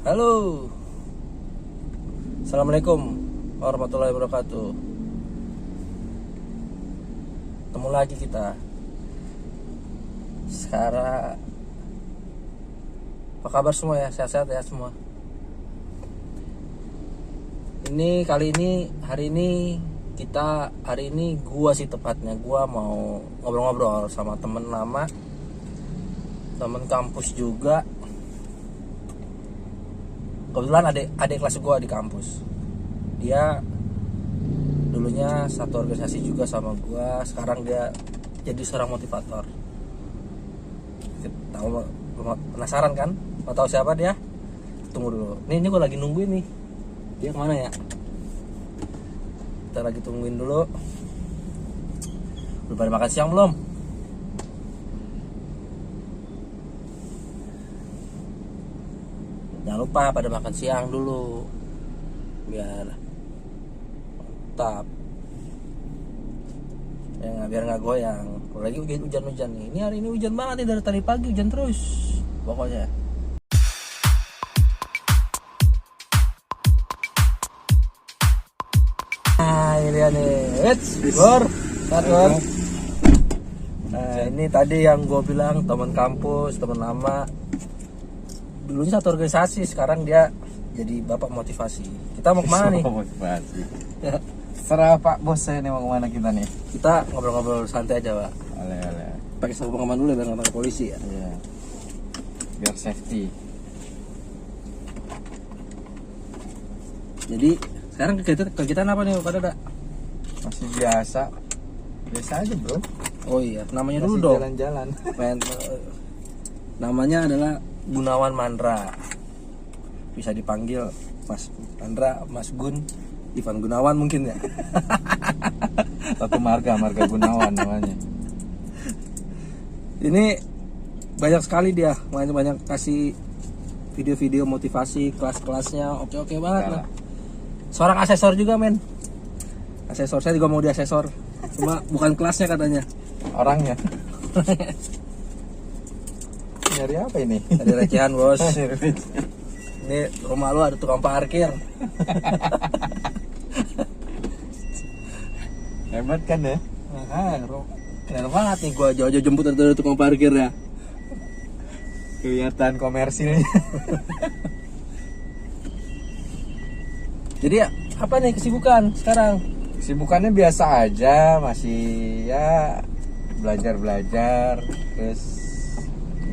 Halo, Assalamualaikum warahmatullahi wabarakatuh. Ketemu lagi kita. Sekarang apa kabar semua ya? Sehat-sehat ya semua. Hari ini gua sih tepatnya gua mau ngobrol-ngobrol sama temen lama, temen kampus juga. Kebetulan adik kelas gue di kampus. Dia dulunya satu organisasi juga sama gue. Sekarang dia jadi seorang motivator. Tahu, penasaran kan? Mau tahu siapa dia? Tunggu dulu. Ini gue lagi nungguin nih. Dia kemana ya? Kita lagi tungguin dulu. Udah pada makan siang belum? Jangan lupa pada makan siang dulu biar mantap ya, biar nggak goyang. Kalau lagi hujan-hujan nih, ini hari ini hujan banget nih, dari tadi pagi hujan terus pokoknya. Nah ini dia nih, Bor. Nah ini tadi yang gue bilang, teman kampus, teman lama. Dulunya satu organisasi, sekarang dia jadi bapak motivasi. Kita mau kemana nih? Motivasi. Serah Pak Bos, saya nih mau kemana kita nih? Kita ngobrol-ngobrol santai aja, Pak. Oleh. Pakai sabuk pengaman dulu ya, biar nggak pakai polisi ya. Iya. Biar safety. Jadi sekarang kegiatan apa nih pada Dak? Masih biasa aja bro. Oh iya, namanya Masih dulu dong. Jalan-jalan. Namanya adalah Gunawan Mandra. Bisa dipanggil Mas Mandra, Mas Gun, Ivan Gunawan mungkin ya. Satu marga Gunawan namanya. Ini banyak sekali dia, banyak kasih video-video motivasi, kelas-kelasnya oke banget lah. Seorang asesor juga men. Asesor, saya juga mau di asesor. Cuma bukan kelasnya katanya. Orangnya. Nyari apa ini? Ada recehan bos. Ini rumah lu ada tukang parkir. Hebat kan ya? Keren banget nih, gua jauh-jauh jemput dari tukang parkir ya. Kelihatan komersilnya. Jadi ya, apa nih kesibukan sekarang? Kesibukannya biasa aja, masih ya belajar, terus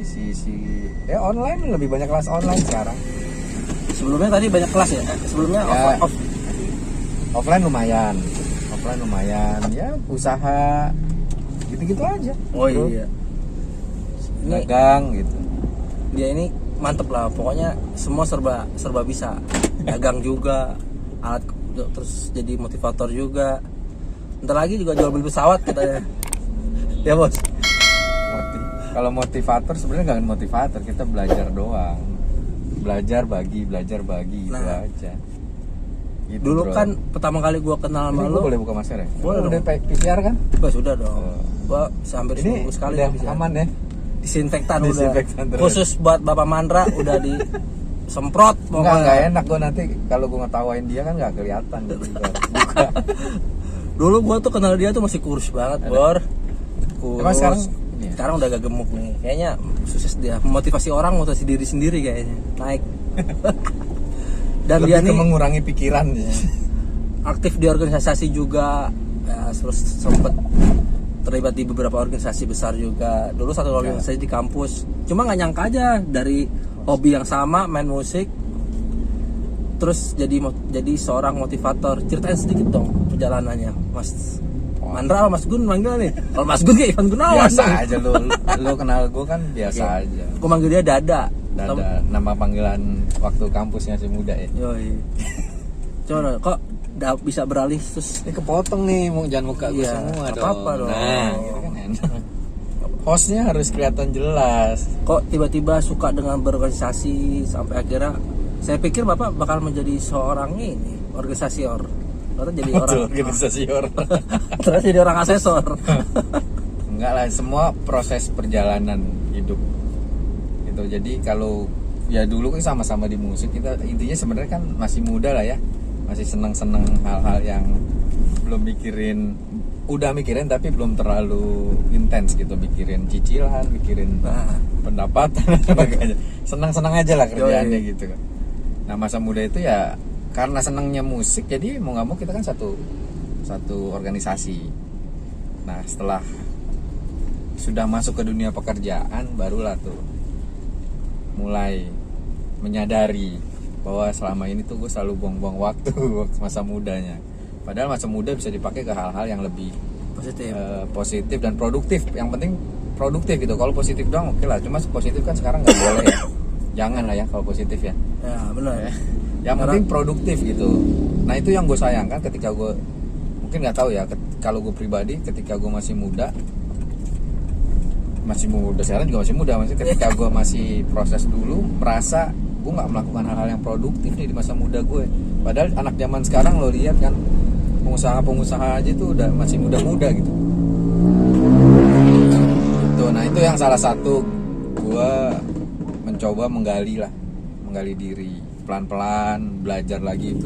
isi ya online, lebih banyak kelas online sekarang. Sebelumnya tadi banyak kelas ya? Sebelumnya Ya, offline offline lumayan ya, usaha gitu-gitu aja. Oh bro. Iya. Ini dagang gitu. dia ini mantep lah, pokoknya semua serba bisa. Dagang juga, alat, terus jadi motivator juga. Ntar lagi juga jual beli pesawat katanya. Ya bos. Kalau motivator sebenarnya nggak motivator, kita belajar doang, belajar bagi itu aja gitu, dulu bro. Kan pertama kali gua kenal sama lu. Boleh buka masker ya? Boleh. Udah PCR kan? Sudah dong. Gua hampir Ini seminggu sekali udah PCR. aman ya? Disinfektan Disinfektan udah. terus. Khusus buat Bapak Mandra udah disemprot. Nggak enak gue nanti kalau gue ngetawain dia kan nggak kelihatan. Buka. Dulu gua tuh kenal dia tuh masih kurus banget, Bor. Kurus. Emang sekarang udah agak gemuk nih. Kayaknya sukses dia. Motivasi orang, motivasi diri sendiri kayaknya. Naik. Dan lebih dia ke nih mengurangi pikiran nih. Aktif di organisasi juga. Ya, terus sempet terlibat di beberapa organisasi besar juga. Dulu satu organisasi di kampus. Cuma nggak nyangka aja dari hobi yang sama, main musik, terus jadi seorang motivator. Ceritain sedikit dong perjalanannya, Mas Mandra. Mas Gun manggil nih. Kalau Mas Gun kayak Ivan Gunawan. Biasa aja lu kenal gue kan biasa aja. Gue manggil dia Dada. Nama panggilan waktu kampusnya si muda ya. Yoi. Coba kok bisa beralih terus. Ini kepotong nih, jangan muka gue semua dong. Apa dong. Nah, gitu kan enak. Hostnya harus kelihatan jelas. Kok tiba-tiba suka dengan berorganisasi sampai akhirnya saya pikir Bapak bakal menjadi seorang ini organisasior. Ternyata jadi orang organisasior. Terus jadi orang asesor. Enggak lah, semua proses perjalanan hidup gitu. Jadi kalau ya dulu kan sama-sama di musik, kita intinya sebenarnya kan masih muda lah ya, masih seneng-seneng hal-hal yang belum udah mikirin tapi belum terlalu intens gitu, mikirin cicilan, mikirin pendapatan dan sebagainya. Senang-senang aja lah kerjaannya gitu kan. Nah masa muda itu ya karena senangnya musik, jadi mau nggak mau kita kan satu organisasi. Nah setelah sudah masuk ke dunia pekerjaan, barulah tuh mulai menyadari bahwa selama ini tuh gue selalu buang-buang waktu masa mudanya. Padahal masa muda bisa dipakai ke hal-hal yang lebih positif dan produktif. Yang penting produktif gitu. Kalau positif doang oke lah. Cuma positif kan sekarang nggak boleh ya. Jangan lah ya kalau positif ya. Ya benar. Yang penting produktif gitu. Nah itu yang gue sayangkan ketika gue, mungkin nggak tahu ya. Kalau gue pribadi ketika gue masih muda, sekarang juga masih muda. Maksudnya ketika gue masih proses dulu, merasa gue nggak melakukan hal-hal yang produktif nih di masa muda gue. Padahal anak zaman sekarang lo lihat kan, pengusaha aja tuh udah masih muda-muda gitu. Nah itu yang salah satu gue mencoba menggali diri pelan-pelan, belajar lagi.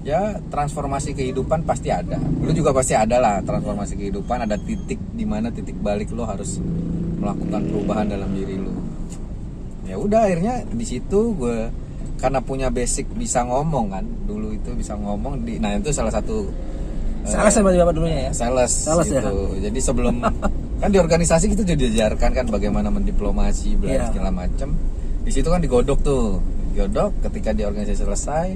Ya transformasi kehidupan pasti ada. Lu juga pasti ada lah transformasi kehidupan. Ada titik dimana titik balik lo harus melakukan perubahan dalam diri lo. Ya udah akhirnya di situ gue karena punya basic bisa ngomong kan, dulu itu bisa ngomong nah itu salah satu sales sama bapak dulunya ya, sales gitu ya? Jadi sebelum kan di organisasi kita juga diajarkan kan bagaimana mendiplomasi segala macam. Di situ kan digodok ketika di organisasi selesai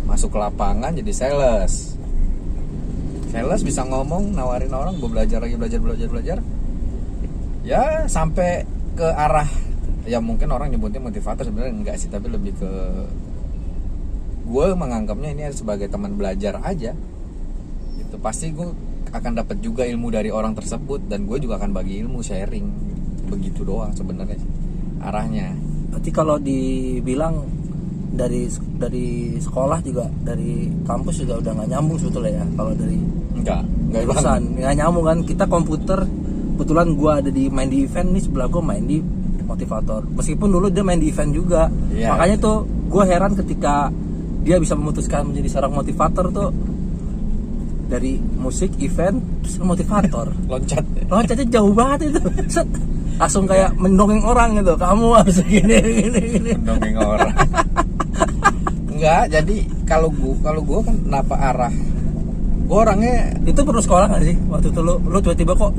masuk ke lapangan jadi sales bisa ngomong, nawarin orang, gue belajar ya sampai ke arah ya mungkin orang nyebutnya motivator, sebenarnya enggak sih, tapi lebih ke gue menganggapnya ini sebagai teman belajar aja gitu. Pasti gue akan dapat juga ilmu dari orang tersebut dan gue juga akan bagi ilmu, sharing, begitu doang sebenarnya arahnya. Berarti kalau dibilang dari sekolah juga, dari kampus juga udah nggak nyambung sebetulnya ya, kalau dari enggak jurusan nggak nyambung kan. Kita komputer, kebetulan gue ada main di event nih, sebelah gue main di motivator, meskipun dulu dia main di event juga. Makanya tuh gue heran ketika dia bisa memutuskan menjadi seorang motivator tuh, dari musik, event, terus motivator. Loncatnya jauh banget itu. Langsung kayak mendongeng orang gitu, kamu harus gini. Mendongeng orang. Enggak, jadi kalau gue kan kenapa arah gue orangnya itu perlu sekolah nggak sih waktu itu lu tiba-tiba kok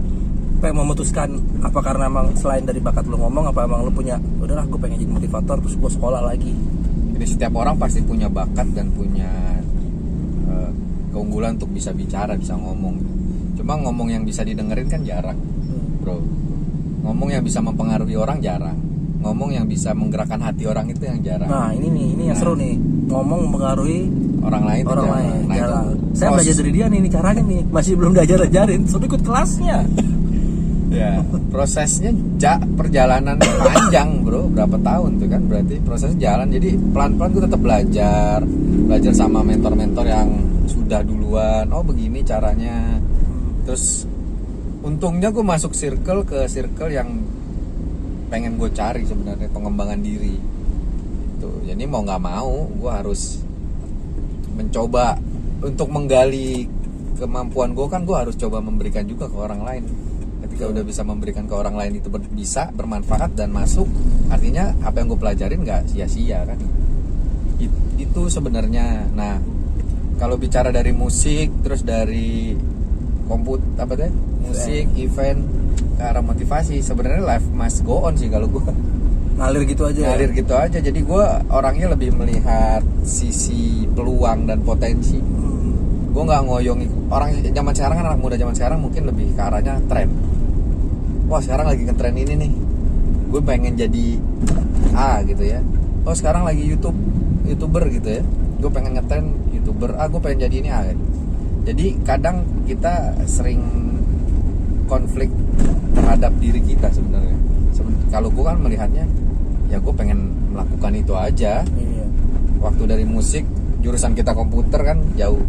pengen memutuskan, apa karena emang selain dari bakat lu ngomong, apa emang lu punya udahlah gue pengen jadi motivator terus gue sekolah lagi? Jadi setiap orang pasti punya bakat dan punya keunggulan untuk bisa bicara, bisa ngomong. Cuma ngomong yang bisa didengerin kan jarang, bro. Ngomong yang bisa mempengaruhi orang jarang. Ngomong yang bisa menggerakkan hati orang itu yang jarang. Nah ini yang seru nih, ngomong mempengaruhi orang lain. Nah, jarang. Saya belajar dari dia nih caranya nih, masih belum diajarin, sudah ikut kelasnya. Ya, prosesnya perjalanan panjang bro, berapa tahun tuh kan, berarti prosesnya jalan. Jadi pelan-pelan gue tetap belajar sama mentor-mentor yang sudah duluan. Oh begini caranya. Terus untungnya gue masuk circle yang pengen gue cari sebenarnya, pengembangan diri. Tuh, jadi mau nggak mau gue harus mencoba untuk menggali kemampuan gue kan, gue harus coba memberikan juga ke orang lain. Ketika udah bisa memberikan ke orang lain itu bisa bermanfaat dan masuk, artinya apa yang gue pelajarin nggak sia-sia kan. Itu sebenarnya. Nah kalau bicara dari musik, terus dari musik, event ke arah motivasi, sebenarnya life must go on sih kalau gue. Ngalir gitu aja. Jadi gue orangnya lebih melihat sisi peluang dan potensi. Gue nggak ngoyong orang zaman sekarang kan, anak muda zaman sekarang mungkin lebih ke arahnya tren. Wah sekarang lagi ngetren ini nih, gue pengen jadi A gitu ya. Oh sekarang lagi youtuber gitu ya, gue pengen ngetren youtuber A, gue pengen jadi ini A gitu. Jadi kadang kita sering konflik terhadap diri kita sebenarnya. Kalau gue kan melihatnya, ya gue pengen melakukan itu aja. Waktu dari musik, jurusan kita komputer kan jauh.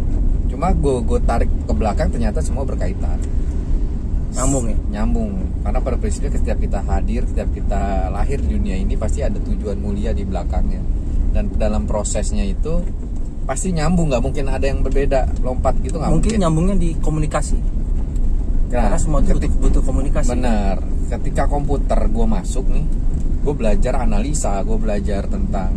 Cuma gue tarik ke belakang, ternyata semua berkaitan. Nyambung ya? Nyambung. Karena pada prinsipnya setiap kita hadir, setiap kita lahir di dunia ini pasti ada tujuan mulia di belakangnya. Dan dalam prosesnya itu pasti nyambung, nggak mungkin ada yang berbeda, lompat gitu nggak mungkin. Mungkin nyambungnya di komunikasi. Karena semua itu butuh komunikasi. Benar. Ketika komputer gue masuk nih, gue belajar analisa, gue belajar tentang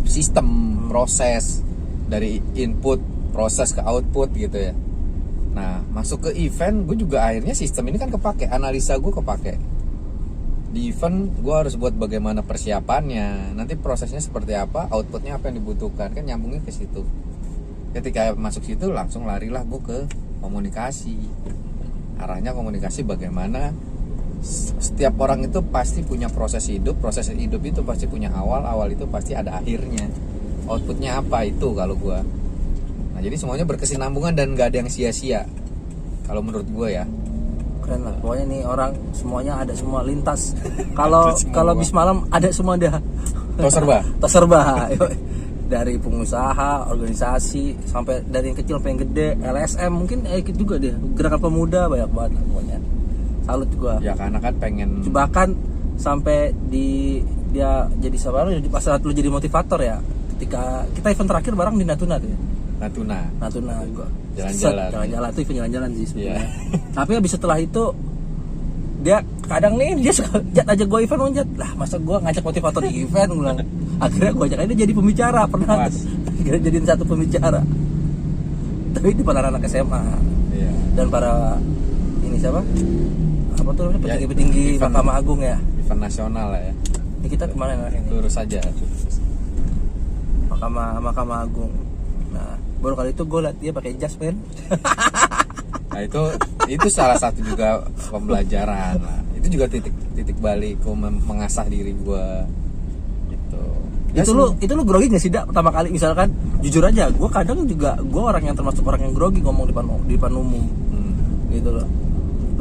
sistem, proses dari input, proses ke output gitu ya. Nah, masuk ke event, gue juga akhirnya sistem ini kan kepake, analisa gue kepake. Di event, gue harus buat bagaimana persiapannya, nanti prosesnya seperti apa, outputnya apa yang dibutuhkan, kan nyambungnya ke situ. Ketika masuk situ, langsung larilah gue ke komunikasi. Arahnya komunikasi bagaimana setiap orang itu pasti punya proses hidup itu pasti punya awal itu pasti ada akhirnya. Outputnya apa itu kalau gue. Nah, jadi semuanya berkesinambungan dan gak ada yang sia-sia kalau menurut gue ya. Keren lah, pokoknya nih orang semuanya ada semua lintas. Kalau bis malam ada semua dah. Tos serba. Dari pengusaha, organisasi, sampai dari yang kecil sampai yang gede, LSM mungkin ikut juga deh. Gerakan pemuda banyak banget lah pokoknya. Salut gua. Ya karena kan pengen. Bahkan sampai dia jadi sabar lu, pas saat lu jadi motivator ya. Ketika kita event terakhir bareng di Natuna tuh ya. Natuna gua jalan-jalan tuh event jalan-jalan sih sebenarnya. Tapi habis setelah itu dia kadang nih dia suka ajak gue event loncat lah, masa gue ngajak motivator di event gue bilang. Akhirnya gue ajak dia jadi pembicara, pernah akhirnya jadiin satu pembicara tapi di depan anak SMA dan para ini siapa apa tuh namanya petinggi-petinggi Mahkamah Agung ya, event nasional lah ya. Ini kita kemana ini lurus aja Mahkamah Agung. Nah baru kali itu gue liat dia pakai jas men. Nah itu salah satu juga pembelajaran lah. Itu juga titik balik gue mengasah diri gue gitu. Itu lu grogi nggak sih Dak pertama kali misalkan? Jujur aja gue kadang juga gue orang yang termasuk orang yang grogi ngomong di depan umum gitu loh,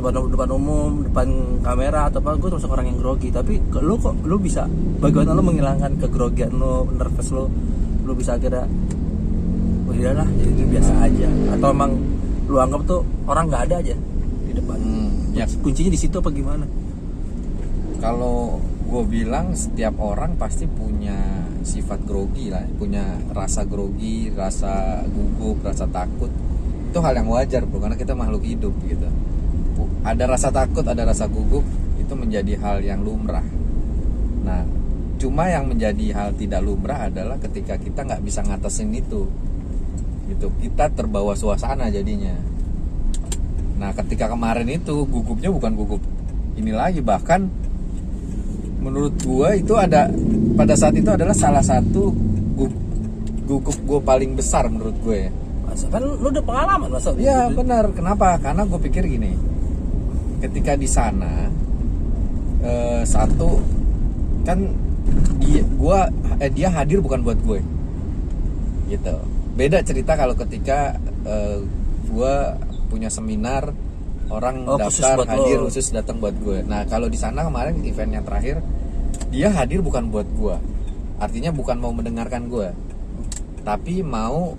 depan umum, depan kamera atau apa, gue termasuk orang yang grogi. Tapi lu bisa bagaimana lu menghilangkan kegrogian lu, nervous lu bisa akhirnya udahlah jadi biasa aja, atau emang lu anggap tuh orang nggak ada aja di depan? Ya. Kuncinya di situ apa gimana? Kalau gue bilang setiap orang pasti punya sifat grogi lah, punya rasa grogi, rasa gugup, rasa takut. Itu hal yang wajar bro, karena kita makhluk hidup gitu. Ada rasa takut, ada rasa gugup, itu menjadi hal yang lumrah. Nah, cuma yang menjadi hal tidak lumrah adalah ketika kita nggak bisa ngatasin itu gitu, kita terbawa suasana jadinya. Nah ketika kemarin itu gugupnya bukan gugup ini lagi, bahkan menurut gua itu ada pada saat itu adalah salah satu gugup gua paling besar menurut gue ya. Masa kan lu udah pengalaman masa? Iya benar. Kenapa? Karena gue pikir gini, ketika di sana satu kan dia hadir bukan buat gue gitu. Beda cerita kalau ketika gue punya seminar, orang daftar hadir khusus datang buat gue. Nah kalau di sana kemarin event yang terakhir, dia hadir bukan buat gue, artinya bukan mau mendengarkan gue, tapi mau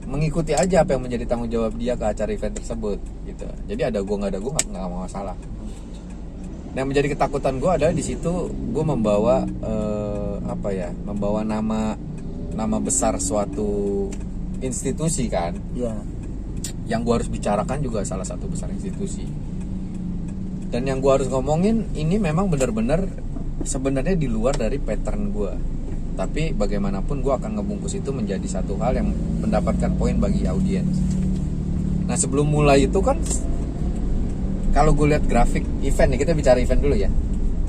mengikuti aja apa yang menjadi tanggung jawab dia ke acara event tersebut gitu. Jadi ada gue nggak mau masalah. Yang menjadi ketakutan gue adalah di situ gue membawa membawa nama besar suatu institusi kan. Iya. Yang gue harus bicarakan juga salah satu besar institusi. Dan yang gue harus ngomongin ini memang benar-benar sebenarnya di luar dari pattern gue. Tapi bagaimanapun gue akan ngebungkus itu menjadi satu hal yang mendapatkan poin bagi audiens. Nah sebelum mulai itu kan, kalau gue lihat grafik event nih, kita bicara event dulu ya.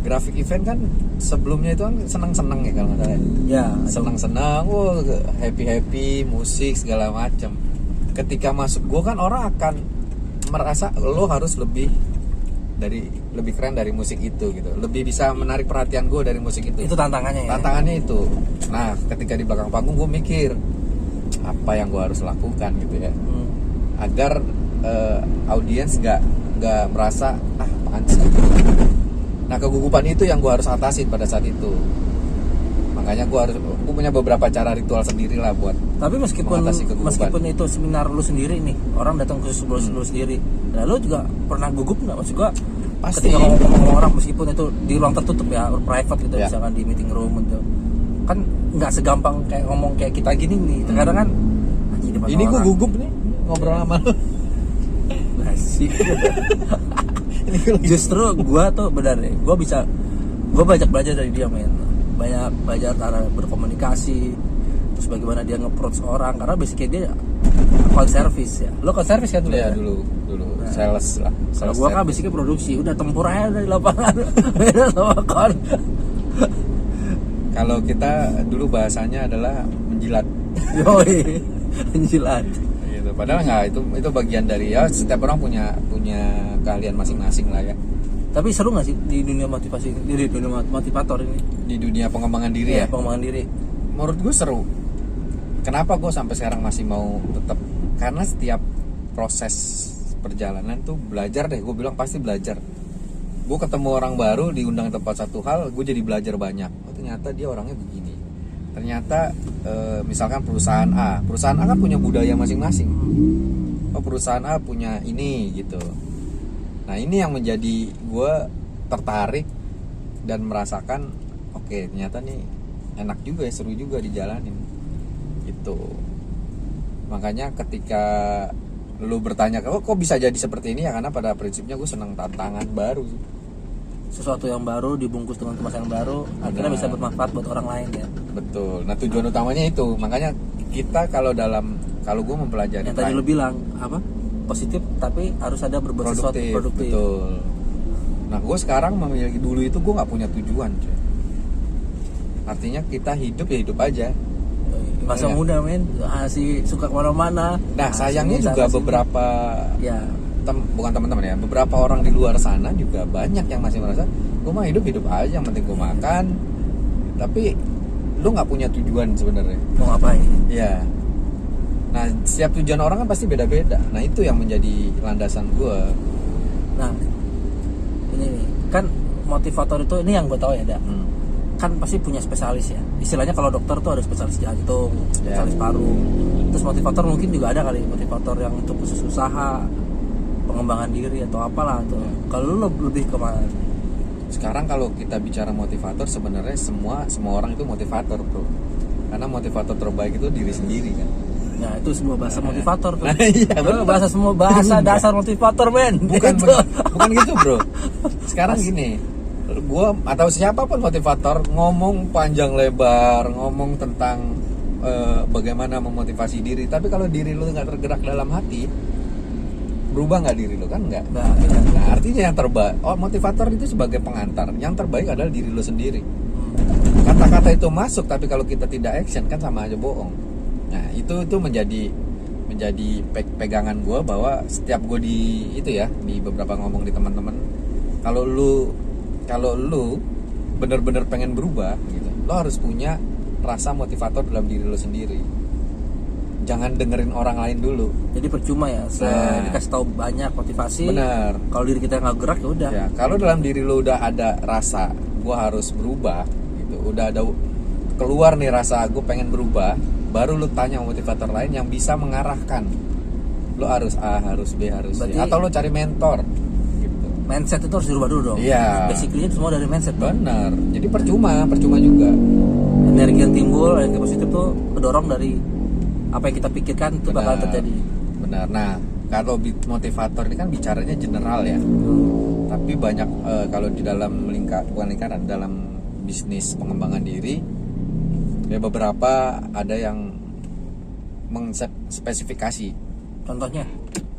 Grafik event kan sebelumnya itu kan senang-senang ya kalau nggak salah. Ya. Senang-senang, happy-happy, musik segala macam. Ketika masuk gue kan orang akan merasa lo harus lebih keren dari musik itu gitu, lebih bisa menarik perhatian gue dari musik itu. Itu tantangannya ya? Tantangannya itu. Nah ketika di belakang panggung gue mikir apa yang gue harus lakukan gitu ya, agar audiens nggak merasa apaan sih. Nah kegugupan itu yang gue harus atasin pada saat itu. Makanya gue punya beberapa cara ritual sendiri lah buat Tapi mengatasi kegugupan. meskipun itu seminar lu sendiri nih, orang datang khusus lu sendiri. Nah, lu juga pernah gugup nggak? Maksud gua Pasti. ketika ngomong orang meskipun itu di ruang tertutup ya, private gitu, Ya. misalkan di meeting room gitu. Kan nggak segampang kayak ngomong kayak kita gini nih. Terkadang kan anjing, depan Ini gue orang. gugup nih ngobrol sama lu. Asik. Ini gua lagi- Justru gua tuh benar nih, gua banyak belajar dari dia, men. Banyak belajar cara berkomunikasi, terus bagaimana dia nge-approach orang, karena basicnya dia call service ya. Lo call service kan dulu Iya ya? dulu sales lah. Kalau Sales gua kan service. basicnya produksi, udah tempur aja dari lapangan. Beda sama kon. Kalau kita dulu bahasanya adalah menjilat. Yoi, menjilat. Gitu. Padahal nggak, itu bagian dari ya, setiap orang punya keahlian masing-masing lah ya. Tapi seru nggak sih di dunia motivasi, di dunia motivator ini? Di dunia pengembangan diri ya. Pengembangan diri. Menurut gue seru. Kenapa gue sampai sekarang masih mau tetap? Karena setiap proses perjalanan tuh belajar deh. Gue bilang pasti belajar. Gue ketemu orang baru, diundang tempat satu hal, gue jadi belajar banyak. Oh, ternyata dia orangnya begini. Ternyata misalkan perusahaan A kan punya budaya masing-masing. Oh, perusahaan A punya ini gitu. Nah, ini yang menjadi gue tertarik dan merasakan oke, ternyata nih enak juga ya, seru juga dijalanin gitu. Makanya ketika lu bertanya kok bisa jadi seperti ini ya, karena pada prinsipnya gue senang tantangan baru. Sesuatu yang baru dibungkus dengan kemasan yang baru, akhirnya bisa bermanfaat buat orang lain ya. Betul. Nah, tujuan utamanya itu. Makanya kita kalau gue mempelajari Yang tadi lu bilang apa? Positif, tapi harus ada berbuat sesuatu produktif. Betul. Nah, gue sekarang memiliki, dulu itu gue nggak punya tujuan, cuy. Artinya kita hidup aja. Masa Ya. muda, men, masih suka kemana-mana. Nah, sayangnya juga beberapa ya, bukan teman-teman ya, beberapa orang di luar sana juga banyak yang masih merasa gue mah hidup aja, yang penting gue makan. Tapi lu nggak punya tujuan sebenarnya. mau ngapain? Iya. Nah, setiap tujuan orang kan pasti beda-beda. Nah, itu yang menjadi landasan gue. Nah, ini nih, kan motivator itu ini yang gue tahu ya, Da. Kan pasti punya spesialis ya. Istilahnya kalau dokter tuh ada spesialis jantung, spesialis paru. Terus motivator mungkin juga ada kali, motivator yang untuk khusus usaha, pengembangan diri atau apalah tuh. Kalau lu lebih kemana? Sekarang kalau kita bicara motivator, sebenarnya semua orang itu motivator, bro. Karena motivator terbaik itu diri sendiri kan. Nah, itu semua bahasa motivator tuh. Nah, iya, betul. Semua bahasa dasar motivator, men. Bukan Gitu. bukan gitu, bro. Sekarang gini, gua atau siapapun motivator ngomong panjang lebar, ngomong tentang bagaimana memotivasi diri, tapi kalau diri lu nggak tergerak dalam hati, berubah nggak diri lu? Kan nggak. Nah, artinya yang terbaik, motivator itu sebagai pengantar, yang terbaik adalah diri lu sendiri. Kata-kata itu masuk, tapi kalau kita tidak action kan sama aja bohong. Nah, itu menjadi pegangan gue, bahwa setiap gue di beberapa ngomong di teman-teman, kalau lu bener-bener pengen berubah gitu, lo harus punya rasa motivator dalam diri lo sendiri. Jangan dengerin orang lain dulu. Jadi percuma ya, dikasih tahu banyak motivasi. Benar. Kalau diri kita nggak gerak ya udah. Ya, kalau dalam diri lo udah ada rasa gue harus berubah gitu, udah ada keluar nih rasa gue pengen berubah, baru lu tanya motivator lain yang bisa mengarahkan. Lu harus A, harus B, harus C. Atau lu cari mentor gitu. Mindset itu harus dirubah dulu dong. Iya. Basically itu semua dari mindset. Benar. Jadi percuma juga. Energi yang timbul, energi positif tuh kedorong dari apa yang kita pikirkan itu bakal terjadi. Benar. Nah, kalau motivator ini kan bicaranya general ya. Tapi banyak kalau di dalam lingkaran dalam bisnis pengembangan diri, ya beberapa ada yang mengspesifikasi. Contohnya?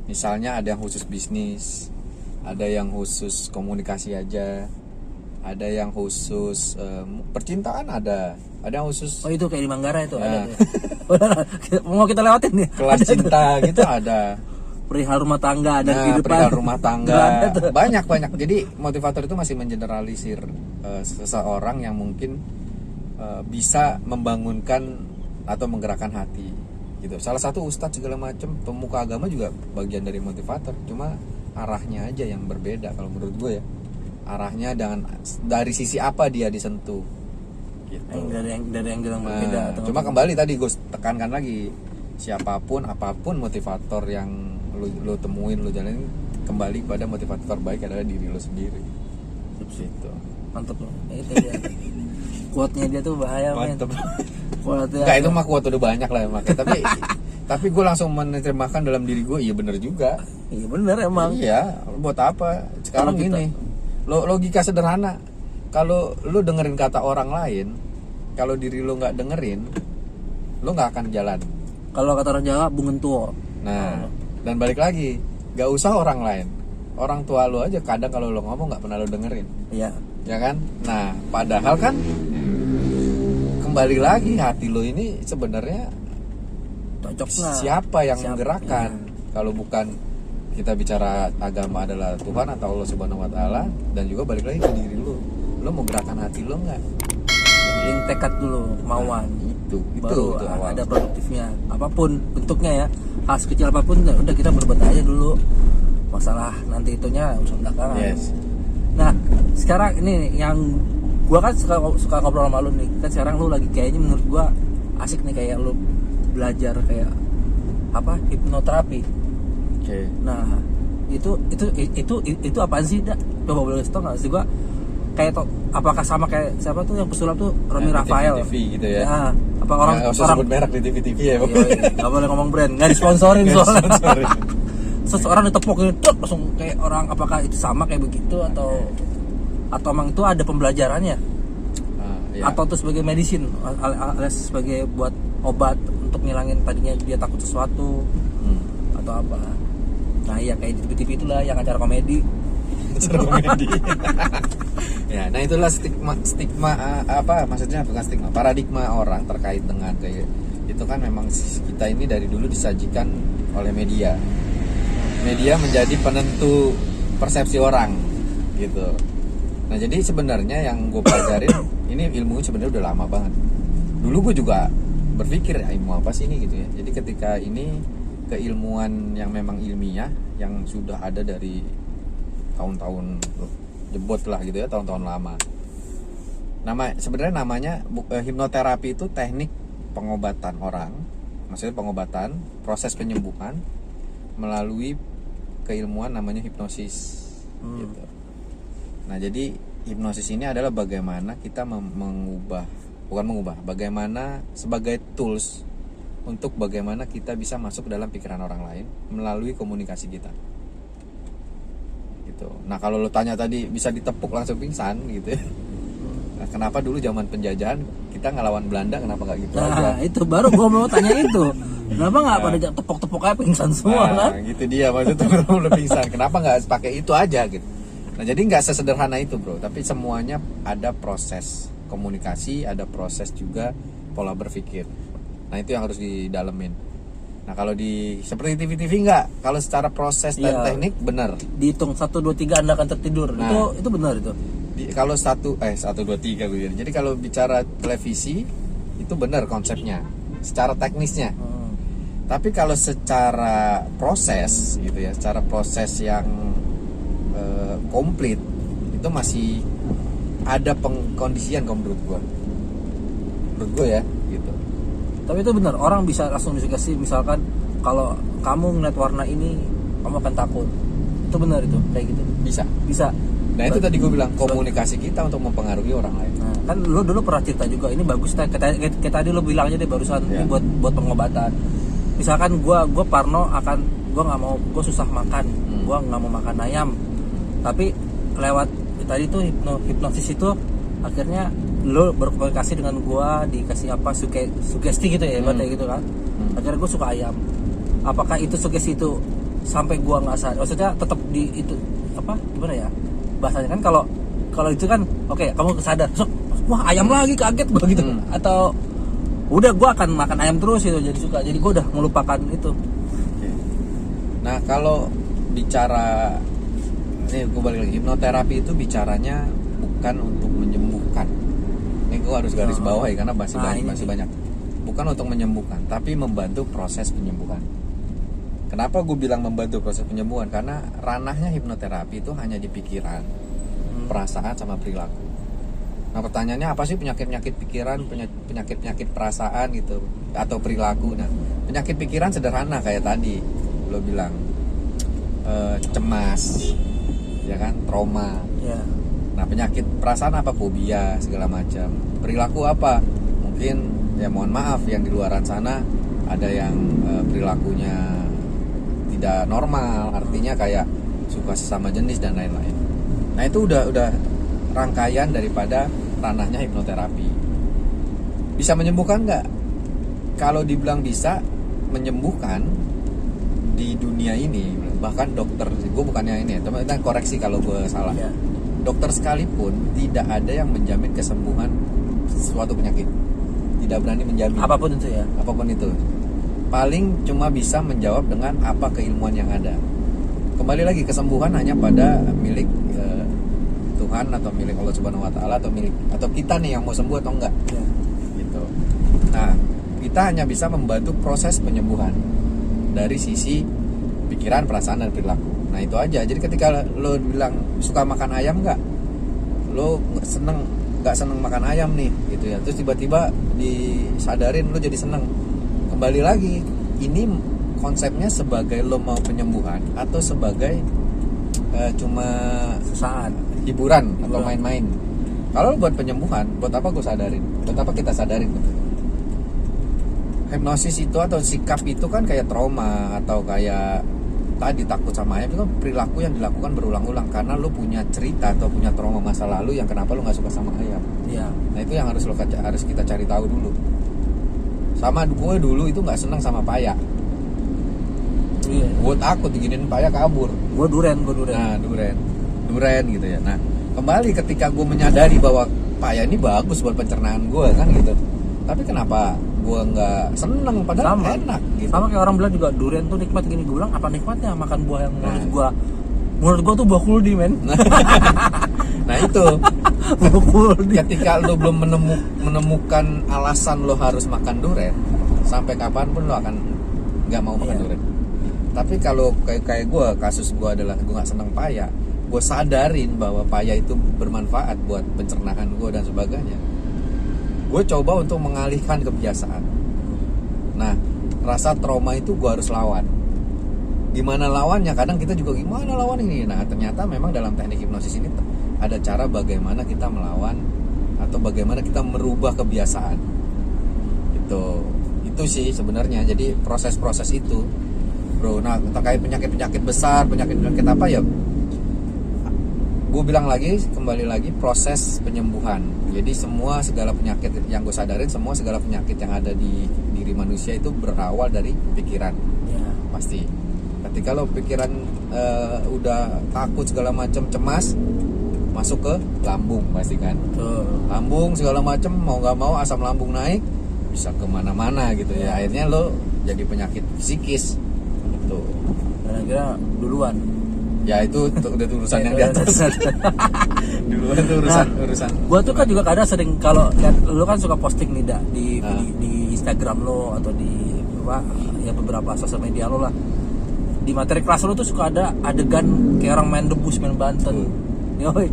Misalnya ada yang khusus bisnis, ada yang khusus komunikasi aja, ada yang khusus percintaan, ada yang khusus. Oh, itu kayak di Manggarai itu Ya. ada. Mau kita lewatin nih. Kelas cinta gitu ada. Perihal rumah tangga ada Nah, kehidupan. perihal rumah tangga Ada tuh. banyak. Jadi motivator itu masih mengeneralisir seseorang yang mungkin bisa membangunkan atau menggerakkan hati gitu. Salah satu ustadz segala macam, pemuka agama juga bagian dari motivator, cuma arahnya aja yang berbeda kalau menurut gue ya. Arahnya dari sisi apa dia disentuh gitu. Dari yang berbeda. Nah, cuma kembali tadi gue tekankan lagi, siapapun apapun motivator yang lu temuin, lu jalanin, kembali pada motivator baik adalah diri lu sendiri. Gitu. Mantep loh. Itu dia. Quote-nya dia tuh bahaya, men. Mantep. Quote-nya. Enggak, itu mah quote udah banyak lah makanya. Tapi gue langsung menerjemahkan dalam diri gue, iya bener juga. Iya bener emang. Iya, buat apa? Sekarang Kalau kita- gini, logika sederhana. Kalau lu dengerin kata orang lain, kalau diri lu nggak dengerin, lu nggak akan jalan. Kalau kata orang Jawa, bungen tuo. Nah, dan balik lagi, nggak usah orang lain, orang tua lu aja kadang kalau lu ngomong nggak pernah lu dengerin, Iya. ya kan? Nah, padahal kan kembali lagi hati lu ini sebenarnya Cocok nggak? siapa yang Siapa? menggerakkan? Kalau bukan kita bicara agama adalah Tuhan atau Allah Subhanahu Wa Taala, dan juga balik lagi ke diri lu mau gerakan hati lu nggak? Link tekad dulu, kemauan. Baru Baru awal. ada produktifnya. Apapun bentuknya ya, hal sekecil apapun udah kita berbuat aja dulu. Masalah nanti itunya urusan belakangan. Yes. Nah, sekarang ini yang gua kan suka ngobrol sama lu nih. Kan sekarang lu lagi kayaknya menurut gua asik nih kayak lu belajar kayak apa? Hipnoterapi. Oke. Nah, itu apaan sih, Dak? Coba boleh kasih tau nggak sih gua? Kayak apakah sama kayak siapa tuh yang pesulap tuh Romi Nah, Rafael? TV gitu ya. Ya, apa orang Nggak usah sebut merek di TV-TV ya, Bang. nggak boleh ngomong brand, nggak disponsorin Nggak soalnya. disponsorin. Seseorang ditepuk ini tuh langsung kayak orang, apakah itu sama kayak begitu atau emang itu ada pembelajarannya? Iya. Atau itu sebagai medicine alias sebagai buat obat untuk ngilangin tadinya dia takut sesuatu atau apa? Nah iya kayak di TV itulah yang acara komedi. Seru komedi. Ya, nah itulah stigma apa maksudnya, bukan stigma, paradigma orang terkait dengan kayak itu kan memang kita ini dari dulu disajikan oleh media. Media menjadi penentu persepsi orang gitu. Nah, jadi sebenarnya yang gue pelajarin ini ilmu sebenarnya udah lama banget. Dulu gue juga berpikir ilmu apa sih ini gitu ya. Jadi ketika ini keilmuan yang memang ilmiah yang sudah ada dari tahun-tahun jebot lah gitu ya, tahun-tahun lama. Sebenarnya namanya hipnoterapi itu teknik pengobatan orang, maksudnya pengobatan, proses penyembuhan melalui keilmuan namanya hipnosis gitu. Nah, jadi hipnosis ini adalah bagaimana kita bagaimana sebagai tools untuk bagaimana kita bisa masuk dalam pikiran orang lain melalui komunikasi kita. Gitu. Nah, kalau lo tanya tadi bisa ditepuk langsung pingsan gitu ya. Nah, kenapa dulu zaman penjajahan kita ngelawan Belanda, kenapa nggak gitu aja? Nah itu baru gua mau tanya itu. Kenapa nggak pada tepok-tepok aja pingsan semua kan? Gitu dia maksudnya lo pingsan. Kenapa nggak pakai itu aja gitu? Nah, jadi nggak sesederhana itu, bro. Tapi semuanya ada proses komunikasi, ada proses juga pola berpikir. Nah, itu yang harus didalemin. Nah, kalau seperti TV-TV nggak, kalau secara proses dan teknik benar. Dihitung 1, 2, 3 Anda akan tertidur. Nah, itu benar itu. Kalau 1, 2, 3 gue bilang. Jadi kalau bicara televisi itu benar konsepnya, secara teknisnya. Tapi kalau secara proses gitu ya, secara proses yang komplit itu masih ada pengkondisian kalau menurut gue ya gitu. Tapi itu benar, orang bisa langsung disugesti misalkan kalau kamu ngeliat warna ini kamu akan takut. Itu benar itu kayak gitu. Bisa. Nah, itu tadi gue bilang komunikasi kita untuk mempengaruhi orang lain. Nah, kan lu dulu pernah cerita juga ini bagus, kayak tadi lu bilang aja deh barusan ini buat pengobatan. Misalkan gue parno akan gue susah makan, gue nggak mau makan ayam. Tapi lewat tadi tuh hipnosis itu akhirnya lo berkomunikasi dengan gua, dikasih apa sugesti gitu ya, kayak gitu kan. Akhirnya gua suka ayam. Apakah itu sugesti itu sampai gua nggak sadar? Maksudnya tetap di itu apa gimana ya bahasanya kan, kalau itu kan oke, kamu sadar so, wah ayam lagi, kaget gua gitu. Atau udah gua akan makan ayam terus itu, jadi gua udah melupakan itu. Nah, kalau bicara ini gue balik lagi, hipnoterapi itu bicaranya bukan untuk menyembuhkan. Ini gue harus garis bawah ya, karena masih banyak. Bukan untuk menyembuhkan, tapi membantu proses penyembuhan. Kenapa gue bilang membantu proses penyembuhan? Karena ranahnya hipnoterapi itu hanya di pikiran, perasaan sama perilaku. Nah pertanyaannya apa sih penyakit-penyakit pikiran, penyakit-penyakit perasaan gitu atau perilaku. Nah penyakit pikiran sederhana kayak tadi lo bilang, cemas, ya kan, trauma. Ya. Nah penyakit perasaan apa, fobia segala macam. Perilaku apa, mungkin ya mohon maaf yang di luaran sana ada yang perilakunya tidak normal, artinya kayak suka sesama jenis dan lain-lain. Nah itu udah rangkaian daripada ranahnya hipnoterapi. Bisa menyembuhkan nggak? Kalau dibilang bisa menyembuhkan di dunia ini, bahkan dokter, gue bukannya ini, teman-teman koreksi kalau gue salah. Ya. Dokter sekalipun tidak ada yang menjamin kesembuhan suatu penyakit. Tidak berani menjamin. Apapun itu ya. Apapun itu. Paling cuma bisa menjawab dengan apa keilmuan yang ada. Kembali lagi, kesembuhan hanya pada milik Tuhan atau milik Allah Subhanahu Wa Taala atau kita nih yang mau sembuh atau enggak. Ya. Gitu. Nah, kita hanya bisa membantu proses penyembuhan dari sisi pikiran, perasaan, dan perilaku. Nah itu aja. Jadi ketika lo bilang suka makan ayam nggak, lo nggak seneng makan ayam nih, gitu ya. Terus tiba-tiba disadarin lo jadi seneng. Kembali lagi, ini konsepnya sebagai lo mau penyembuhan atau sebagai cuma Sesaat. hiburan atau main-main. Kalau buat penyembuhan, buat apa gue sadarin? Buat apa kita sadarin? Hipnosis itu atau sikap itu kan kayak trauma atau kayak tadi takut sama ayam, itu kan perilaku yang dilakukan berulang-ulang karena lo punya cerita atau punya trauma masa lalu yang kenapa lo nggak suka sama ayam. Iya. Nah itu yang harus kita cari tahu dulu. Sama gue dulu itu nggak senang sama paya. Iya. Gue takut diginin paya kabur. Gue duren. Nah duren gitu ya. Nah kembali ketika gue menyadari bahwa paya ini bagus buat pencernaan gue kan gitu. Tapi kenapa gue nggak seneng padahal Sama. enak gitu. Sama kayak orang bilang juga durian tuh nikmat gini. Gue bilang apa nikmatnya makan buah yang menurut gue tuh buah kuldi men. Nah itu Buah kuldi. ketika lo belum menemukan alasan lo harus makan durian, sampai kapanpun lo akan nggak mau makan durian. Tapi kalau kayak gue, kasus gue adalah gue nggak seneng paya, gue sadarin bahwa paya itu bermanfaat buat pencernaan gue dan sebagainya. Gue coba untuk mengalihkan kebiasaan. Nah, rasa trauma itu gue harus lawan. Gimana lawannya? Kadang kita juga gimana lawan ini. Nah, ternyata memang dalam teknik hipnosis ini ada cara bagaimana kita melawan atau bagaimana kita merubah kebiasaan. Itu sih sebenarnya. Jadi proses-proses itu, bro. Nah, terkait penyakit-penyakit besar, penyakit-penyakit apa ya? Gue bilang lagi, kembali lagi proses penyembuhan. Jadi segala penyakit yang gue sadarin, segala penyakit yang ada di diri manusia itu berawal dari pikiran. Ya. Pasti. Ketika lo pikiran udah takut segala macam, cemas, masuk ke lambung pasti kan. Tuh. Lambung segala macam, mau nggak mau asam lambung naik, bisa kemana-mana gitu ya. Akhirnya lo jadi penyakit psikis. Gitu. Dan akhirnya duluan. Ya itu udah urusan yang di atas. Duluan itu urusan. Gua tuh kan juga kadang sering kalau lihat lu kan suka posting nih di Instagram lo atau di beberapa sosial media lo lah. Di materi kelas lo tuh suka ada adegan kayak orang main debus, main Banten. Yoi.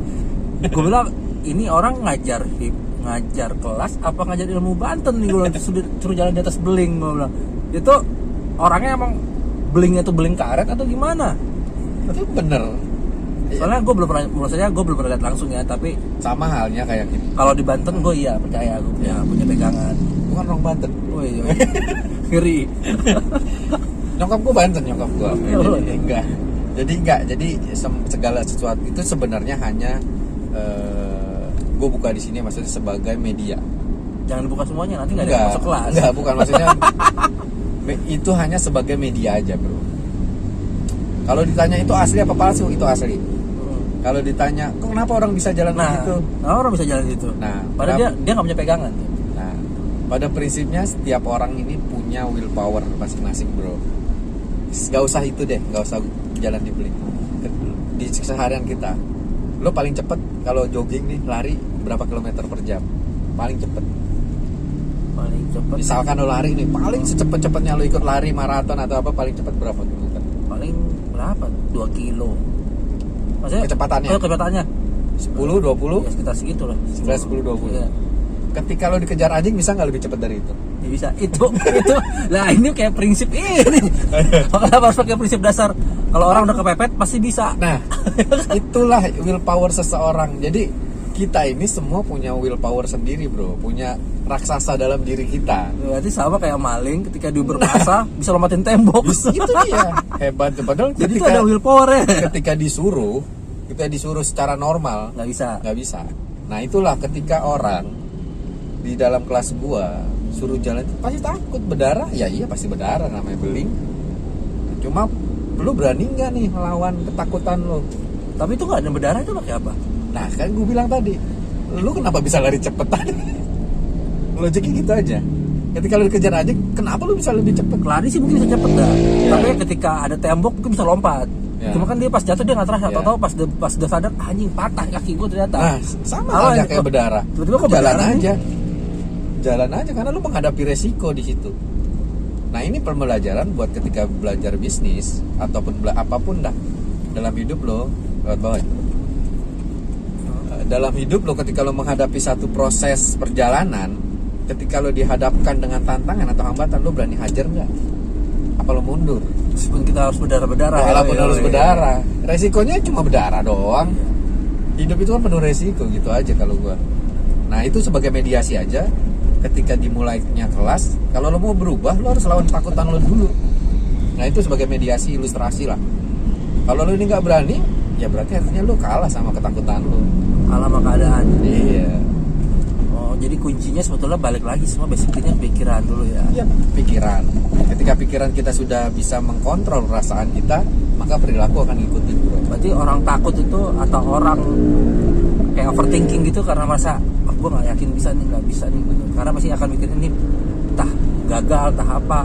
Gue bilang ini orang ngajar kelas apa ngajar ilmu Banten nih, gue suruh jalan di atas beling. Gue bilang itu orangnya emang belingnya tuh beling karet atau gimana? Itu bener. Soalnya gue belum pernah lihat langsung ya, tapi Sama halnya kayak gitu. kalau di Banten gue percaya gue punya pegangan. Bukan orang Banten. Oh iya. Ngeri. Nyokap gue Banten, nyokap gue. Oh, Jadi enggak. Jadi segala sesuatu itu sebenarnya hanya gue buka di sini maksudnya sebagai media. Jangan dibuka semuanya, nanti nggak ada yang masuk kelas. Enggak, bukan maksudnya itu hanya sebagai media aja, bro. Kalau ditanya itu asli apa palsu, itu asli. Kalau ditanya, kok kenapa orang bisa jalan begitu? Nah, orang bisa jalan gitu. Nah, Padahal dia nggak punya pegangan. Nah, pada prinsipnya setiap orang ini punya willpower masing-masing, bro. Gak usah itu deh, gak usah jalan di beling. Di seharian kita, lo paling cepet kalau jogging nih, lari berapa kilometer per jam? Paling cepet. Misalkan lo lari nih, paling secepat-cepatnya lo ikut lari maraton atau apa, paling cepet berapa kilometer? Paling berapa? 2 kilo. Maksudnya Kecepatannya? Kecepatannya. 10, 20? Ya sekitar segitu lah. Sekitar 10, 20. Iya. Ketika lo dikejar anjing bisa nggak lebih cepat dari itu? Ya bisa itu. Lah ini kayak prinsip ini. Kenapa harus pakai prinsip dasar? Kalau orang udah kepepet pasti bisa. Nah, itulah willpower seseorang. Jadi kita ini semua punya willpower sendiri, bro. Punya raksasa dalam diri kita. Berarti sama kayak maling ketika dia berkuasa bisa lompatin tembok. Itu dia hebat. Padahal Jadi itu ada willpower ya. ketika disuruh, kita disuruh secara normal Nggak bisa. Nah itulah ketika orang di dalam kelas gua suruh jalan itu pasti takut berdarah. Ya iya pasti berdarah, namanya beling. Cuma lu berani nggak nih melawan ketakutan lu? Tapi itu nggak ada berdarah, itu pakai apa? Nah kan gue bilang tadi, lu kenapa bisa lari cepet tadi? Logiknya gitu aja. Ketika lu dikejar aja, kenapa lu bisa lebih cepet? Lari sih mungkin bisa cepet dah. Iya. Tapi ketika ada tembok mungkin bisa lompat. Ya. Cuma kan dia pas jatuh dia nggak terasa. Ya. Tahu-tahu pas udah sadar, anjing patah kaki gue ternyata. Nah sama Apa aja ini? kayak berdarah. Tiba-tiba kok Jalan berdarah nih? aja. Jalan aja karena lu menghadapi resiko di situ. Nah ini pembelajaran buat ketika belajar bisnis ataupun apapun dah dalam hidup lo, lewat bawah. Dalam hidup lo ketika lo menghadapi satu proses perjalanan, ketika lo dihadapkan dengan tantangan atau hambatan, lo berani hajar nggak? Apa lo mundur? Meskipun kita harus berdarah-berdarah. Walaupun Ya, harus ya, ya. berdarah, resikonya cuma berdarah doang. Hidup itu kan penuh resiko gitu aja kalau gua. Nah itu sebagai mediasi aja. Ketika dimulainya kelas, kalau lo mau berubah, lo harus lawan takutan lo dulu. Nah itu sebagai mediasi ilustrasi lah. Kalau lo ini nggak berani, ya berarti artinya lo kalah sama ketakutan lo. Kalah sama keadaan. Iya. Oh, jadi kuncinya sebetulnya balik lagi semua basicnya pikiran dulu ya. Iya, pikiran. Ketika pikiran kita sudah bisa mengkontrol perasaan kita, maka perilaku akan ngikutin, bro. Berarti orang takut itu atau orang kayak overthinking gitu karena merasa gue nggak yakin bisa nih, nggak bisa nih gitu. Karena pasti akan mikir ini entah gagal, entah apa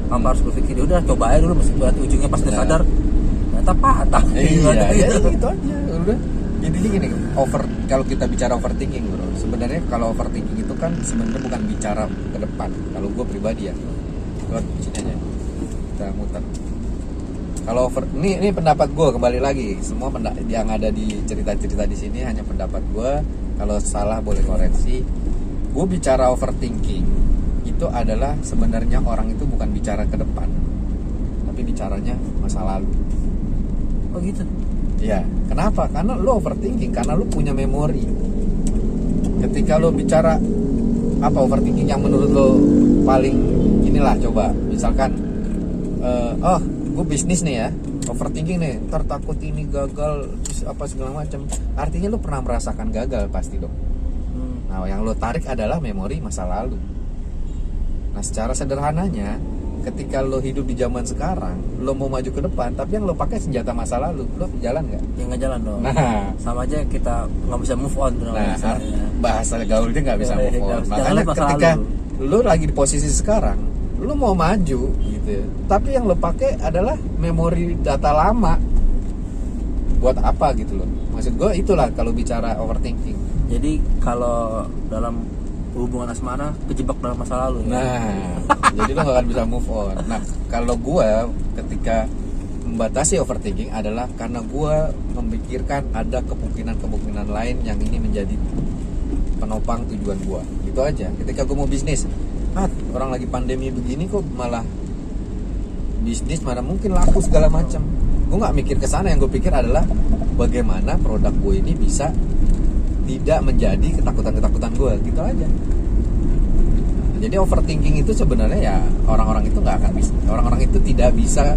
harus berpikir ya udah coba aja dulu meskipun berarti ujungnya pas udah Benar. sadar ternyata patah. Iya, ya Gitu. gitu aja. Udah. Intinya gini, kalau kita bicara overthinking, bro. Sebenarnya kalau overthinking itu kan sebenarnya bukan bicara ke depan. Kalau gue pribadi ya, gue sini aja. Kita muter. Kalau ini pendapat gue, kembali lagi. Semua yang ada di cerita-cerita di sini hanya pendapat gue. Kalau salah boleh koreksi. Gue bicara overthinking itu adalah sebenarnya orang itu bukan bicara ke depan, tapi bicaranya masa lalu. Oh gitu. Ya, kenapa? Karena lo overthinking, karena lo punya memori. Ketika lo bicara apa overthinking yang menurut lo paling inilah, coba misalkan gue bisnis nih ya, overthinking nih, ntar takut ini gagal terus apa segala macam. Artinya lo pernah merasakan gagal pasti dong. Nah yang lo tarik adalah memori masa lalu. Nah secara sederhananya, ketika lo hidup di zaman sekarang, lo mau maju ke depan, tapi yang lo pakai senjata masa lalu, lo jalan nggak? Ya nggak jalan dong. Nah, Sama aja kita nggak bisa move on tuh nah misalnya. bahasa gaulnya nggak bisa Ya, move on. nggak bisa. Makanya Jangan masa ketika lalu. lo lagi di posisi sekarang, lo mau maju gitu ya, tapi yang lo pakai adalah memori data lama. Buat apa gitu loh? Maksud gue itulah kalau bicara overthinking. Jadi kalau dalam hubungan asmara kejebak dalam masa lalu ya. Nah, jadi lo gak akan bisa move on. Nah, kalau gue ketika membatasi overthinking adalah karena gue memikirkan ada kemungkinan-kemungkinan lain yang ini menjadi penopang tujuan gue. Gitu aja. Ketika gue mau bisnis, orang lagi pandemi begini kok malah bisnis mana mungkin laku segala macam. Gue nggak mikir ke sana, yang gue pikir adalah bagaimana produk gue ini bisa tidak menjadi ketakutan-ketakutan gue, gitu aja. Jadi overthinking itu sebenarnya ya orang-orang itu nggak akan bisa, orang-orang itu tidak bisa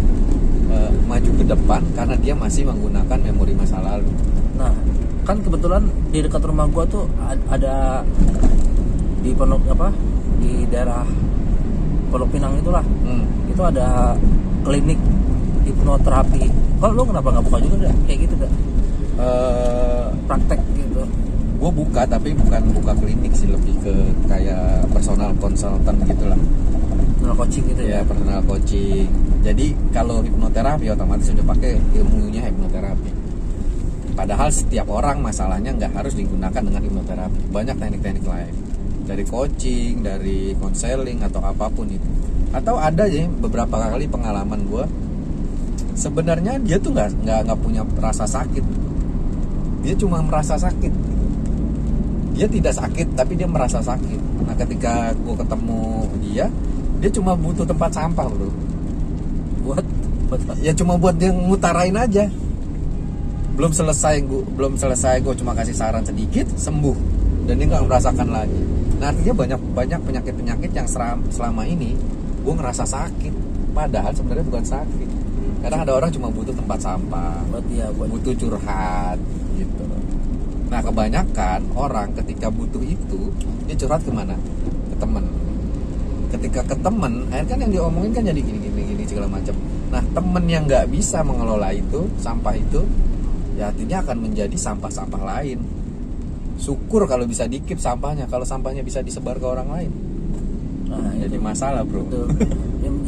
maju ke depan karena dia masih menggunakan memori masa lalu. Nah, kan kebetulan di dekat rumah gua tuh ada di di daerah Pondok Pinang itulah. Itu ada klinik hipnoterapi. Kalau lu kenapa nggak buka juga dah kayak gitu dah? Praktek gitu. Gue buka tapi bukan buka klinik sih, lebih ke kayak personal consultant gitulah. Personal coaching gitu Ya, ya. personal coaching. Jadi kalau hipnoterapi otomatis sudah pakai ilmunya hipnoterapi. Padahal setiap orang masalahnya nggak harus digunakan dengan hipnoterapi. Banyak teknik-teknik lain. Dari coaching, dari konseling atau apapun itu. Atau ada ya beberapa kali pengalaman gue. Sebenarnya dia tuh nggak punya rasa sakit. dia cuma merasa sakit. Dia tidak sakit tapi dia merasa sakit. Nah ketika gue ketemu dia cuma butuh tempat sampah bro. buat Ya cuma buat dia ngutarain aja. Belum selesai gue cuma kasih saran sedikit, sembuh dan dia nggak merasakan lagi. Nah artinya banyak penyakit yang selama ini gue ngerasa sakit, padahal sebenarnya bukan sakit. Kadang ada orang cuma butuh tempat sampah, butuh curhat gitu. Nah kebanyakan orang ketika butuh itu dia curhat kemana? Ke temen. Ketika ke temen, akhirnya kan yang diomongin kan jadi gini segala macam. Nah temen yang nggak bisa mengelola itu sampah itu, ya artinya akan menjadi sampah-sampah lain. Syukur kalau bisa dikip sampahnya, kalau sampahnya bisa disebar ke orang lain. Nah, jadi masalah bro.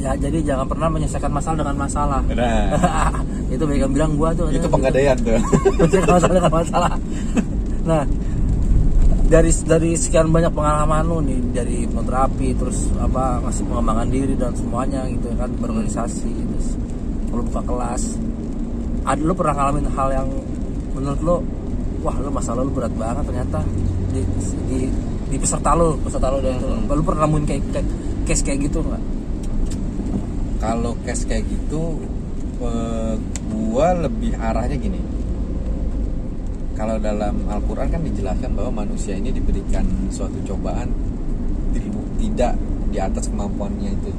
Ya, jadi jangan pernah menyelesaikan masalah dengan masalah. Nah. Itu mereka bilang gua tuh. Itu penggadaian tuh. Menyelesaikan masalah dengan masalah. Nah, dari sekian banyak pengalaman lu nih, dari hipnoterapi terus ngasih pengembangan diri dan semuanya gitu kan, berorganisasi terus kalau buka kelas, lu pernah ngalamin hal yang menurut lu wah lu masalah lu berat banget ternyata di peserta lu dan lu pernah nemuin kayak case kayak gitu nggak? Kalau case kayak gitu gua lebih arahnya gini. Kalau dalam Al-Quran kan dijelaskan bahwa manusia ini diberikan suatu cobaan tidak di atas kemampuannya itu,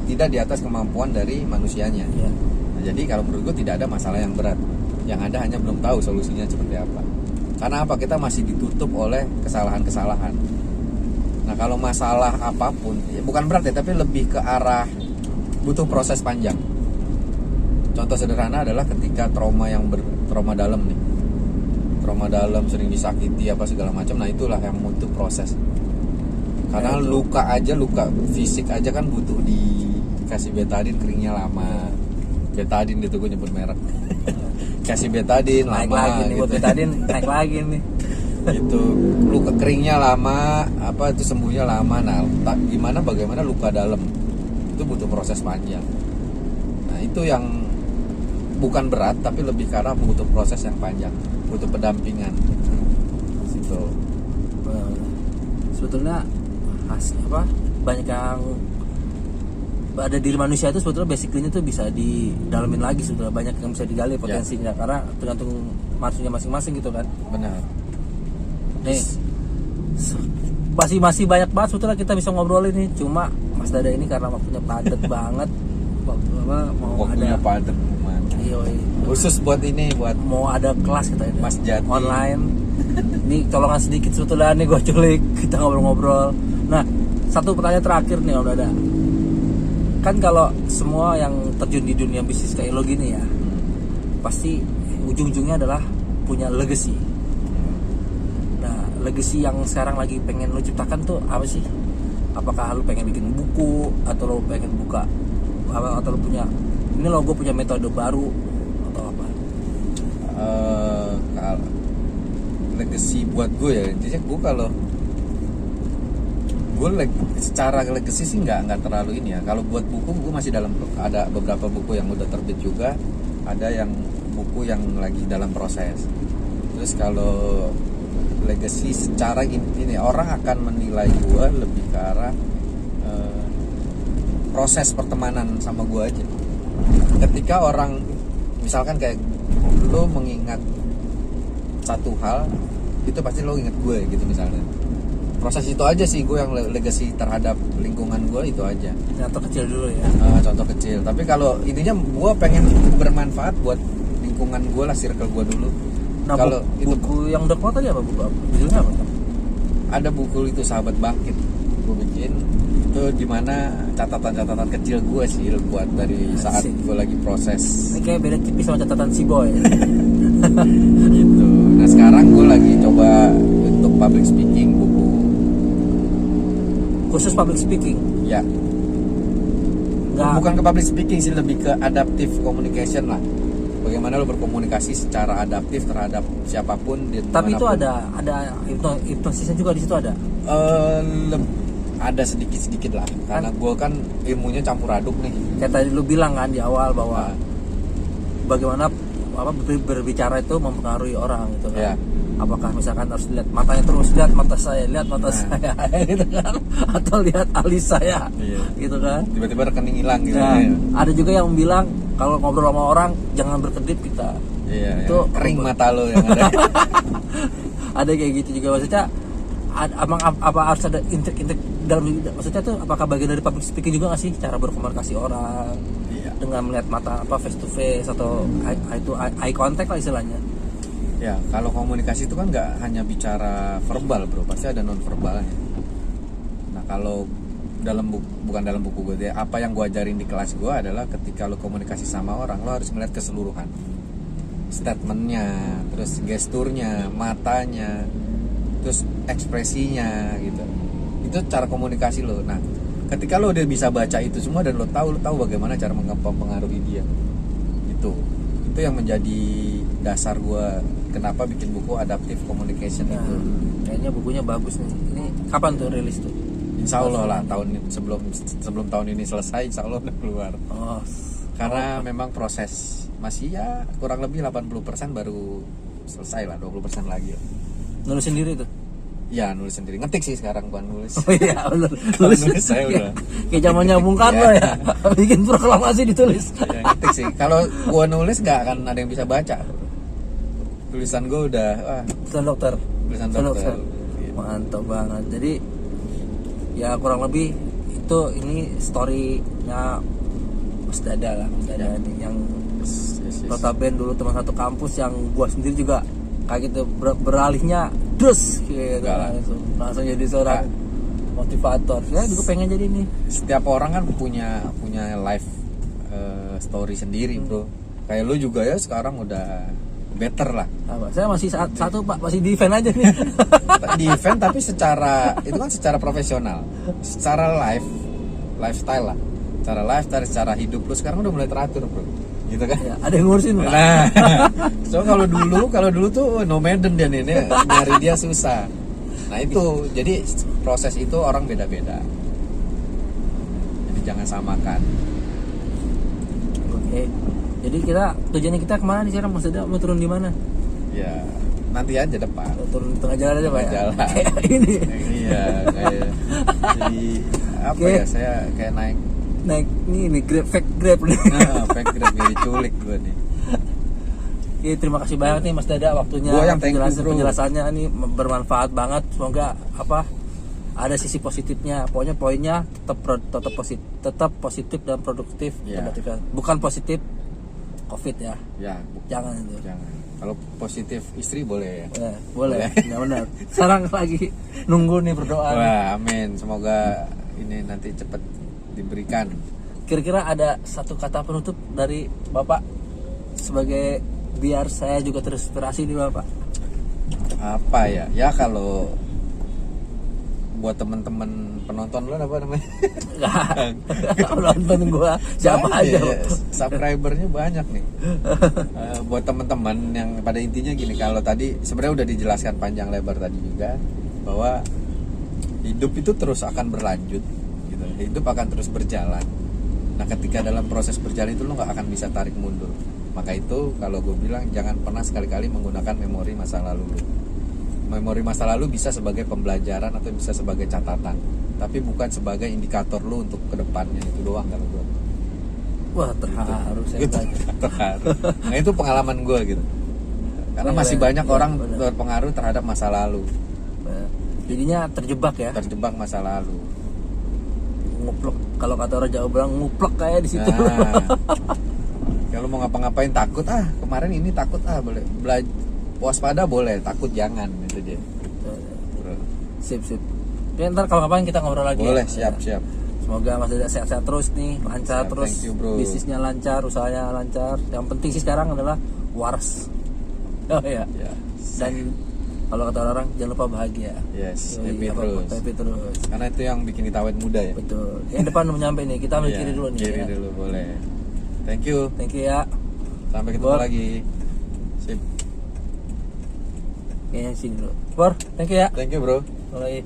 tidak di atas kemampuan dari manusianya. Ya. Nah, jadi kalau menurut gue tidak ada masalah yang berat, yang ada hanya belum tahu solusinya seperti apa. Karena apa? Kita masih ditutup oleh kesalahan-kesalahan. Nah kalau masalah apapun, ya bukan berat ya, tapi lebih ke arah butuh proses panjang. Contoh sederhana adalah ketika trauma dalam nih. Trauma dalam, sering disakiti apa segala macam, nah itulah yang butuh proses. Karena luka fisik aja kan butuh dikasih betadine, keringnya lama. Betadine itu gue nyebut merek. Kasih betadine naik lama lagi nih, gitu. buat betadine naik lagi nih. Itu luka keringnya lama, itu sembuhnya lama. Nah, bagaimana luka dalam itu butuh proses panjang. Nah itu yang bukan berat tapi lebih karena butuh proses yang panjang, butuh pendampingan. Situ. Sebetulnya banyak yang ada diri manusia itu sebetulnya basically itu bisa didalamin lagi, sebetulnya banyak yang bisa digali potensinya karena tergantung manusia masing-masing gitu kan. Benar. Nih masih banyak banget sebetulnya kita bisa ngobrol ini, cuma Mas Dada ini karena waktunya padat banget. Waktunya padat. Iya. Khusus buat mau ada kelas kita ini Mas Jati online. Ini colongan sedikit sebetulnya nih gue culik, kita ngobrol-ngobrol. Nah, satu pertanyaan terakhir nih udah ada. Kan kalau semua yang terjun di dunia bisnis kayak lo gini ya, pasti ujung-ujungnya adalah punya legacy. Nah, legacy yang sekarang lagi pengen lo ciptakan tuh apa sih? Apakah lo pengen bikin buku, atau lo pengen buka atau lo punya ini lo gue punya metode baru atau apa? Legacy buat gue ya, intinya gue secara legacy sih nggak terlalu ini ya. Kalau buat buku gue masih ada beberapa buku yang udah terbit juga, ada yang buku yang lagi dalam proses. Terus kalau legacy secara ini orang akan menilai gue lebih ke arah proses pertemanan sama gue aja. Ketika orang misalkan kayak lo mengingat satu hal, itu pasti lo ingat gue gitu misalnya. Proses itu aja sih gue yang legacy terhadap lingkungan gue itu aja. Contoh kecil dulu ya. Contoh kecil. Tapi kalau intinya gue pengen bermanfaat buat lingkungan gue lah, circle gue dulu. Nah, kalau buku yang udah keluar tadi apa buku apa? Judulnya apa? Ada buku itu Sahabat Bangkit gue bikin. Itu dimana catatan-catatan kecil gue sih buat dari saat gue lagi proses. Ini kayak beda tipis sama catatan si boy. Gitu. Nah sekarang gue lagi coba untuk public speaking, buku khusus public speaking. Ya. Bukan ke public speaking sih, lebih ke adaptive communication lah. Bagaimana lo berkomunikasi secara adaptif terhadap siapapun. Tapi itu ada hipnosisnya juga di situ ada. Ada sedikit lah, karena gue kan ilmunya campur aduk nih. Kayak tadi lu bilang kan di awal bahwa bagaimana berbicara itu mempengaruhi orang gitu kan. Iya. Apakah misalkan harus lihat matanya terus, lihat mata saya saya gitu kan, atau lihat alis saya Iya. gitu kan. Tiba-tiba rekening hilang gitu. Nah, Ya. ada juga yang bilang kalau ngobrol sama orang jangan berkedip kita. Iya, Itu kering mata lo yang ada. Ada kayak gitu juga, maksudnya apa harus ada intrik dalam, maksudnya tuh apakah bagian dari public speaking juga nggak sih cara berkomunikasi orang Iya. dengan melihat mata face to face atau eye contact lah istilahnya. Ya, kalau komunikasi itu kan nggak hanya bicara verbal, bro, pasti ada non verbalnya. Nah, kalau bukan dalam buku gue, apa yang gue ajarin di kelas gue adalah ketika lo komunikasi sama orang, lo harus melihat keseluruhan, statementnya, terus gesturnya, matanya, terus ekspresinya gitu. Itu cara komunikasi lo. Nah, ketika lo udah bisa baca itu semua dan lo tahu bagaimana cara mempengaruhi dia, itu yang menjadi dasar gue kenapa bikin buku Adaptive Communication Nah, itu. kayaknya bukunya bagus nih. Ini kapan tuh rilis tuh? Insya Allah lah sebelum tahun ini selesai, Insya Allah udah keluar. Oh, Karena memang proses masih ya kurang lebih 80% baru selesai lah, 20% lagi. nulis sendiri tuh. Ya, nulis sendiri, ngetik sih sekarang bukan nulis. Oh iya, bener. Nulis saya udah. Kayak zamannya Bung Karno ya. Bikin proklamasi ditulis. Ya, ngetik sih. Kalau gua nulis nggak akan ada yang bisa baca. Tulisan gua udah Tulisan dokter. tulisan dokter. Mantap banget. Jadi ya kurang lebih itu ini story-nya Mas Dada lah, Mas Dada nih yang Yes. notabene dulu teman satu kampus yang gua sendiri juga kayak gitu beralihnya dus gitu Enggak lah. langsung jadi seorang motivator. Saya juga pengen jadi nih. Setiap orang kan punya life story sendiri, bro. Kayak lu juga ya sekarang udah better lah. Apa? Saya masih satu Pak, masih di event aja nih. Di event tapi secara profesional, secara lifestyle lah, secara hidup lu sekarang udah mulai teratur, bro, gitu kan. Ya, ada yang ngurusin Pak. Nah, so kalau dulu tuh nomaden dia nih, nyari dia susah. Nah itu, jadi proses itu orang beda-beda, jadi jangan samakan. Oke. Jadi tujuannya kita kemana nih sekarang? Mas Dada mau turun di mana? Ya nanti aja depan. Turun tengah jalan aja Pak ya? Jalan. Kayak ini. Iya, kayak jadi apa Oke. ya, saya kayak Naik ini Grab, fake Grab nih. fake grab, kayak diculik gue nih. Oke, terima kasih banyak nih Mas Dada waktunya. Gua yang thank you, bro. Penjelasannya ini bermanfaat banget. Semoga ada sisi positifnya. Pokoknya poinnya tetap positif dan produktif. Iya. Bukan positif COVID ya. Ya, Jangan itu. jangan. Kalau positif istri boleh ya. Ya, boleh. Ya benar. Sekarang lagi nunggu nih berdoa. Wah, amin. Semoga ini nanti cepat diberikan. Kira-kira ada satu kata penutup dari Bapak sebagai biar saya juga terinspirasi nih Bapak. Apa ya? Ya kalau buat teman-teman penonton lo apa namanya? Nonton gua siapa Banyak aja. ya, subscribernya banyak nih. Buat teman-teman yang pada intinya gini, kalau tadi sebenarnya udah dijelaskan panjang lebar tadi juga bahwa hidup itu terus akan berlanjut gitu. Hidup akan terus berjalan. Nah, ketika dalam proses berjalan itu lo nggak akan bisa tarik mundur. Maka itu kalau gue bilang jangan pernah sekali-kali menggunakan memori masa lalu lo. Memori masa lalu bisa sebagai pembelajaran atau bisa sebagai catatan, tapi bukan sebagai indikator lo untuk kedepannya. Itu doang kalau gue. Wah, terharu saya Gitu. belajar. Terharu. Nah itu pengalaman gue gitu. Karena masih banyak orang berpengaruh terhadap masa lalu, Jadinya terjebak ya. terjebak masa lalu. Nguplek, kalau kata orang Jawa bilang nguplek kayak di situ. Nah, kalau mau ngapa-ngapain takut, kemarin ini takut, boleh waspada boleh, takut jangan, itu dia. Bro. Sip. Oke, ntar kalau kapan kita ngobrol lagi. Boleh, ya. siap. Semoga Mas Dada sehat-sehat terus nih, lancar Siap, terus, thank you, bro. bisnisnya lancar, usahanya lancar. Yang penting sih sekarang adalah waras. Oh ya. Ya. Dan kalau kata orang jangan lupa bahagia. Yes, Yoi, happy apa-apa, terus. happy terus. Karena itu yang bikin kita awet muda ya. Betul. Yang depan udah nyampe nih, kita ambil Iya, kiri dulu nih. Kiri ya. dulu boleh. Thank you. Thank you ya. Sampai ketemu Bor. lagi. Sip. Kayaknya sini dulu. Bor, thank you ya. Thank you, bro. Mulai.